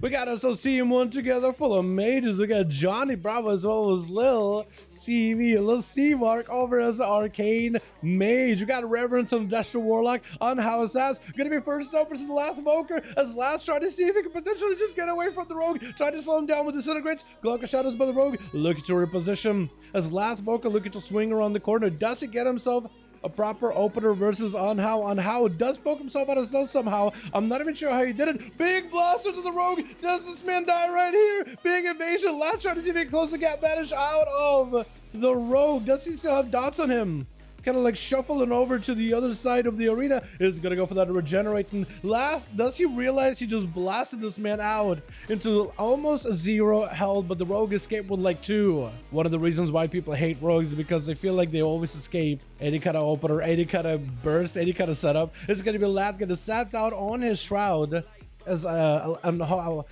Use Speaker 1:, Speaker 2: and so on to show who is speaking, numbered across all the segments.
Speaker 1: We got ourselves team one together full of mages. We got Johnny Bravo as well as Lil CV, Lil C Mark over as Arcane Mage. We got Reverend some Industrial Warlock on House Ass. Gonna be first up versus Lath Evoker as Lath trying to see if he can potentially just get away from the rogue. Try to slow him down with Disintegrates. Glock of Shadows by the rogue. Looking to reposition as Lath Evoker looking to swing around the corner. Does he get himself a proper opener versus on how does poke himself out of stealth somehow. I'm not even sure how he did it. Big blaster to the rogue. Does this man die right here? Big invasion. Last trying to see if he can close the gap. Vanish out of the rogue. Does he still have dots on him? Kind of like shuffling over to the other side of the arena. Is gonna go for that regenerating. Lath, does he realize he just blasted this man out into almost 0 health, but the rogue escaped with like 2. One of the reasons why people hate rogues is because they feel like they always escape any kind of opener, any kind of burst, any kind of setup. It's gonna be Lath gonna sat out on his shroud as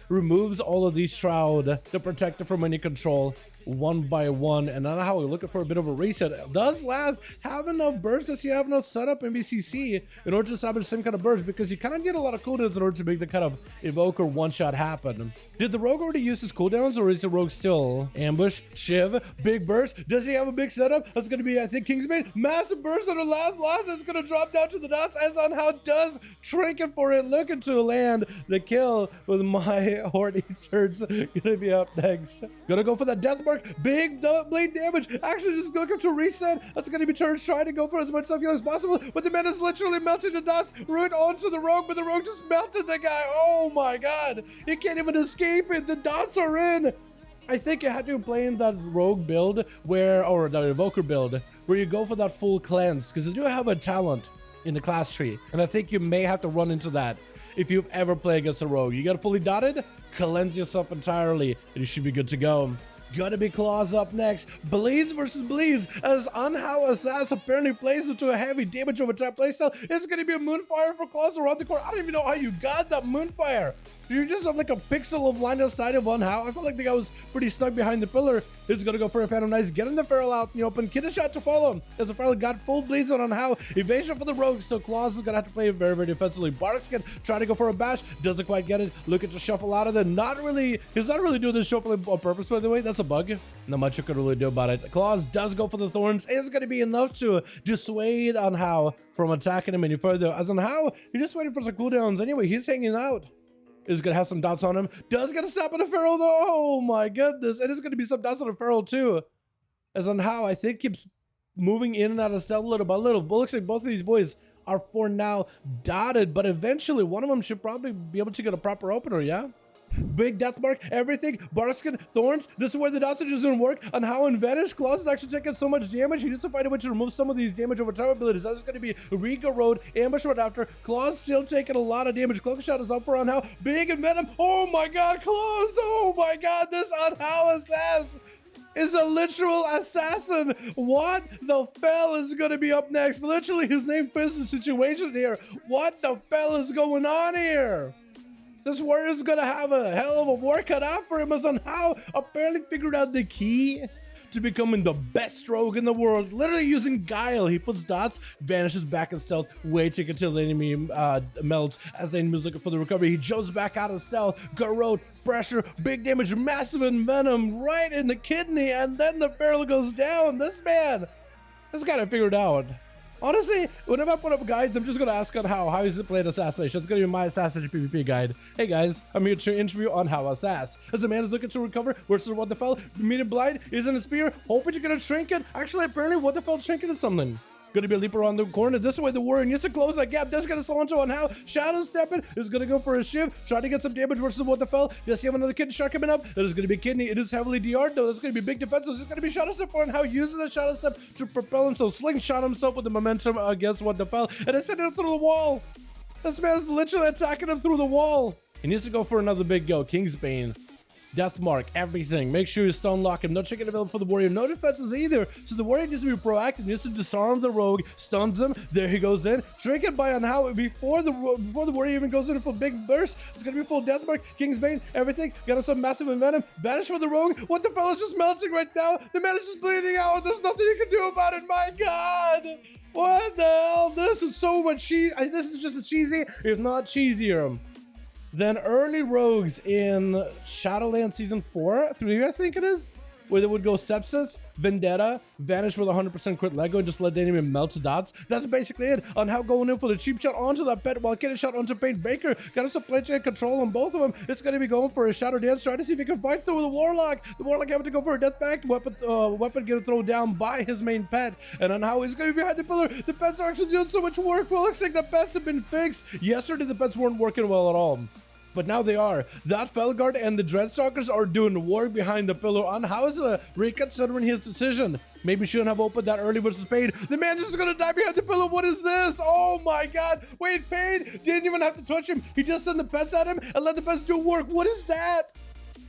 Speaker 1: removes all of these shroud to protect it from any control one by one. And now how we're looking for a bit of a reset. Does Lath have enough burst? Does he have enough setup in BCC in order to establish the same kind of burst? Because you kind of get a lot of cooldowns in order to make the kind of evoker one-shot happen. Did the rogue already use his cooldowns, or is the rogue still ambush? Shiv, big burst. Does he have a big setup? That's gonna be, I think, Kingsbane. Massive burst on the Lath. Lath is gonna drop down to the dots as on how does Trinket for it, looking to land the kill with my Horde Eaters gonna be up next. Gonna go for that death mark. Big blade damage. Actually just looking to reset. That's gonna be Turns trying to go for as much stuff as possible, but the man is literally melting the dots right onto the rogue, but the rogue just melted the guy. Oh my god, he can't even escape it. The dots are in. I think you had to play in that rogue build where, or the evoker build, where you go for that full cleanse, because you do have a talent in the class tree, and I think you may have to run into that if you've ever played against a rogue. You got it fully dotted, cleanse yourself entirely, and you should be good to go. Gonna be Claws up next. Bleeds versus Bleeds, as Unhow Assassin apparently plays into a heavy damage over time playstyle. It's gonna be a Moonfire for Claws around the corner. I don't even know how you got that Moonfire. You just have like a pixel of line of sight of Unhow. I felt like the guy was pretty snug behind the pillar. He's gonna go for a Phantom Knights, getting the Feral out in the open. Get a shot to follow him, as the Feral got full bleeds on Unhow. Evasion for the rogue, so Claws is gonna have to play very, very defensively. Barkskin trying to go for a bash, doesn't quite get it. Looking to shuffle out of there. He's not really doing this shuffling on purpose, by the way. That's a bug. Not much you could really do about it. Claws does go for the Thorns. It's gonna be enough to dissuade Unhow from attacking him any further. As Unhow, you're just waiting for some cooldowns anyway. He's hanging out. Is gonna have some dots on him. Does get a stop on the Feral though. Oh my goodness. It is gonna be some dots on the Feral too. As on how I think keeps moving in and out of stealth little by little. But looks like both of these boys are for now dotted, but eventually one of them should probably be able to get a proper opener, yeah? Big death mark, everything, Barkskin, Thorns. This is where the dots doesn't work. On how in Vanish, Claws is actually taking so much damage. He needs to find a way to remove some of these damage over time abilities. That's going to be Riga Road, Ambush right after. Claws still taking a lot of damage. Cloak Shot is up for Unhow. Big and Venom. Oh my god, Claws. Oh my god, this Unhow Assassin is a literal assassin. What the fell is going to be up next? Literally, his name fits the situation here. What the fell is going on here? This warrior's gonna have a hell of a war cut out for him, as on how apparently figured out the key to becoming the best rogue in the world. Literally using Guile. He puts dots, vanishes back in stealth, waiting until the enemy melts. As the enemy's looking for the recovery, he jumps back out of stealth. Garrote, pressure, big damage, massive envenom right in the kidney, and then the barrel goes down. This man has got it figured out. Honestly, whenever I put up guides, I'm just going to ask on how is it played assassination. It's going to be my assassination PvP guide. Hey guys, I'm here to interview on how Assass. As a man is looking to recover versus What the Fell, meeting blind, isn't a spear, hoping to get a trinket. Actually, apparently What the Fell trinket is something. Gonna be a leap around the corner. This way the warrior needs to close that gap. That's gonna slow into on how Shadow stepping is gonna go for a shiv, try to get some damage versus What the Fell. Does he have another kidney shot coming up? That is gonna be kidney. It is heavily DR'd though. That's gonna be big defensive. It's gonna be Shadow step for, and how uses a Shadow step to propel himself, slingshot himself with the momentum against What the Fell, and it's sending him through the wall. This man is literally attacking him through the wall. He needs to go for another big go. Kingsbane. Death mark, everything. Make sure you stun lock him. No chicken available for the warrior. No defenses either. So the warrior needs to be proactive. He needs to disarm the rogue. Stuns him. There he goes in. Trinket by on how before the warrior even goes in for big burst. It's gonna be full death mark. Kingsbane, everything. Got him some massive envenom. Vanish for the rogue. What the fellow's just melting right now. The man is just bleeding out. There's nothing you can do about it. My god. What the hell? This is so much cheese. This is just as cheesy, if not cheesier. Then early rogues in Shadowlands Season 4, 3 I think it is, where they would go Sepsis, Vendetta, Vanish with 100% crit Lego, and just let the enemy melt to dots. That's basically it on how going in for the cheap shot onto that pet while getting a shot onto Pain Baker. Got him supply chain control on both of them. It's going to be going for a Shadow Dance, trying to see if he can fight through the Warlock. The Warlock having to go for a death pact. Weapon getting thrown down by his main pet. And on how he's going to be behind the pillar. The pets are actually doing so much work. Well, looks like the pets have been fixed. Yesterday, the pets weren't working well at all. But now they are. That Felguard and the Dreadstalkers are doing work behind the pillar on how is reconsidering his decision. Maybe shouldn't have opened that early versus Pain. The man is gonna die behind the pillar. What is this? Oh my god. Wait, Pain didn't even have to touch him. He just sent the pets at him and let the pets do work. What is that?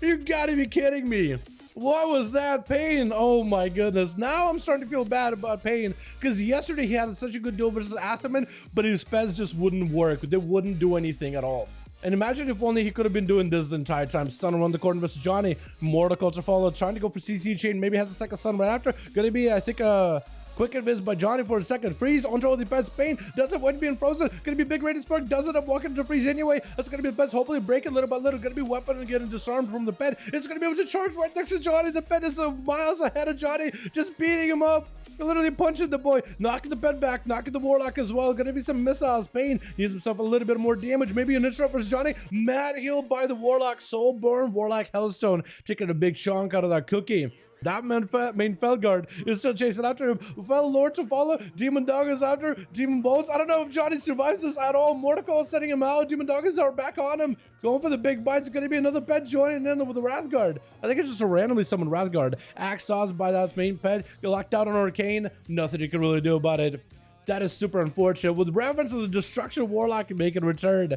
Speaker 1: You gotta be kidding me. What was that? Pain? Oh my goodness. Now I'm starting to feel bad about Pain because yesterday he had such a good duel versus Atherman, but his pets just wouldn't work. They wouldn't do anything at all. And imagine if only he could have been doing this the entire time. Stun around the corner versus Johnny. Mortal to follow. Trying to go for CC chain. Maybe has a second stun right after. Gonna be, I think, a quick invis by Johnny for a second. Freeze onto all the pets. Pain doesn't want to be being Gonna be big radiant spark. Doesn't up walking into freeze anyway. That's gonna be the pets. Hopefully break it little by little. Gonna be weapon and getting disarmed from the pet. It's gonna be able to charge right next to Johnny. The pet is miles ahead of Johnny. Just beating him up. Literally punching the boy, knocking the pet back, knocking the Warlock as well. Gonna be some missiles. Pain needs himself a little bit more damage. Maybe an interrupt versus Johnny. Mad heal by the Warlock. Soul burn. Warlock Hellstone taking a big chunk out of that cookie. That main Felguard is still chasing after him. Fel Lord to follow. Demon Dog is after. Demon Bolts. I don't know if Johnny survives this at all. Mortical is setting him out. Demon Dog is back on him. Going for the big bites. It's going to be another pet joining in with the Wrathguard. I think it's just a randomly summoned Wrathguard. Axe tossed by that main pet. You're locked out on Arcane. Nothing you can really do about it. That is super unfortunate. With Reverence of the Destruction Warlock making a return.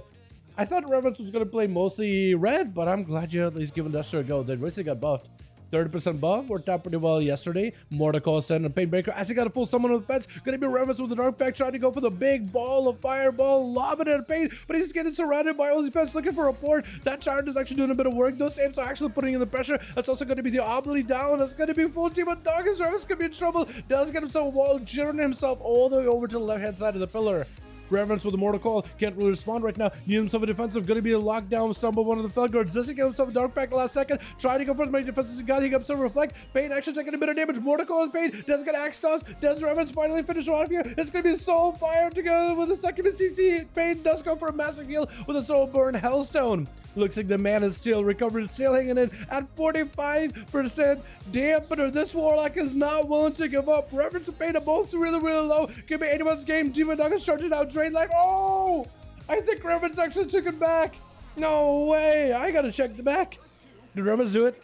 Speaker 1: I thought Reverence was going to play mostly red, but I'm glad you at least given Destro a go. They recently got buffed. 30% buff, worked out pretty well yesterday. Mortical send a Pain Breaker as he got a full summon with pets. Gonna be Reverence with the Dark Pack, trying to go for the big ball of fireball, lobbing it at Pain, but he's getting surrounded by all these pets looking for a port. That Chard is actually doing a bit of work. Those saves are actually putting in the pressure. That's also going to be the Oblity down. That's going to be full team of Doggers. Reverence gonna be in trouble. Does get himself a wall, jittering himself all the way over to the left hand side of the pillar. Reverence with the Mortal Call. Can't really respond right now. Needs himself a defensive. Gonna be a lockdown stumble one of the Felguards. Doesn't get himself a Dark Pack last second. Trying to go for as many defenses as he got. He got himself a Reflect. Pain actually taking a bit of damage. Mortal Call and Pain. Does get Axe Toss. Does Reverence finally finish off here? It's gonna be Soul Fire to go with a second CC. Pain does go for a massive heal with a Soul Burn Hellstone. Looks like the man is still recovered, still hanging in at 45% dampener. This Warlock is not willing to give up. Reverence and Pain are both really low. Could be anyone's game. Demon Dog is charging out, drain life. Oh! I think Reverence actually took it back. No way. I gotta check the back. Did Reverence do it?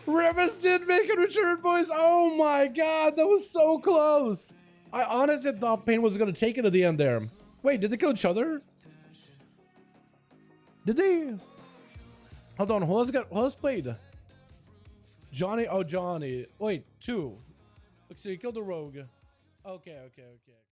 Speaker 1: Reverence did make a return, boys. Oh my god, that was so close. I honestly thought Pain was gonna take it at the end there. Wait, did they kill each other? Did they? Hold on, who else played? Johnny, oh Johnny. Wait, two. So he killed the rogue. Okay.